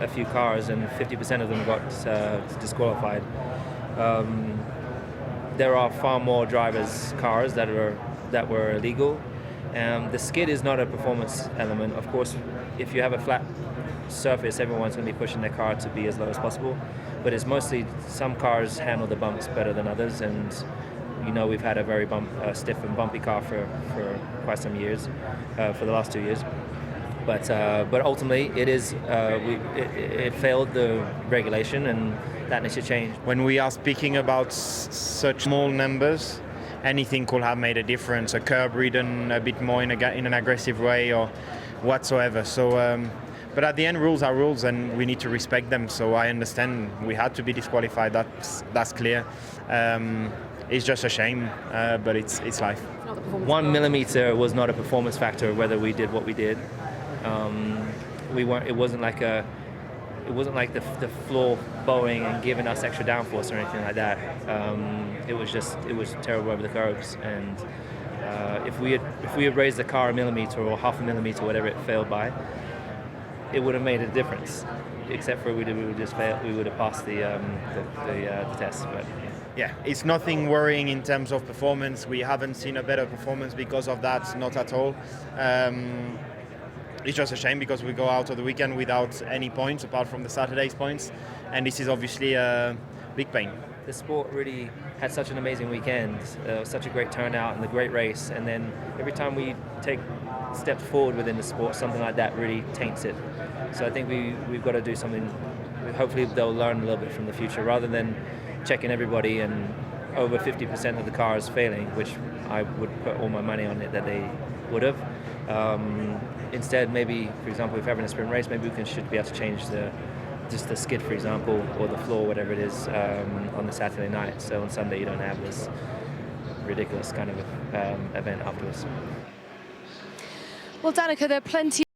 a few cars and 50% of them got disqualified. There are far more drivers' cars that were illegal. The skid is not a performance element. Of course, if you have a flat surface, everyone's going to be pushing their car to be as low as possible. But it's mostly some cars handle the bumps better than others, and we've had a very stiff and bumpy car for quite some years, for the last 2 years. But ultimately, it failed the regulation, and that needs to change. When we are speaking about such small numbers, anything could have made a difference. A curb ridden a bit more in an aggressive way or whatsoever. So, but at the end, rules are rules, and we need to respect them. So I understand we had to be disqualified. That's clear. It's just a shame, but it's life. 1 millimeter was not a performance factor whether we did what we did. It wasn't like the floor bowing and giving us extra downforce or anything like that. It was terrible over the curves, and if we had raised the car a millimeter or half a millimeter, whatever it failed by, it would have made a difference. Except for we would just fail. We would have passed the test. But yeah, it's nothing worrying in terms of performance. We haven't seen a better performance because of that, not at all. It's just a shame because we go out of the weekend without any points apart from the Saturday's points, and this is obviously a big pain. The sport really had such an amazing weekend, such a great turnout and a great race, and then every time we take steps forward within the sport, something like that really taints it. So I think we've got to do something. Hopefully they'll learn a little bit from the future, rather than checking everybody and over 50% of the cars failing, which I would put all my money on it that they would have. Instead, maybe, for example, if we're having a sprint race, maybe we should be able to change just the skid, for example, or the floor, whatever it is, on the Saturday night. So on Sunday you don't have this ridiculous kind of event afterwards. Well, Danica, there are plenty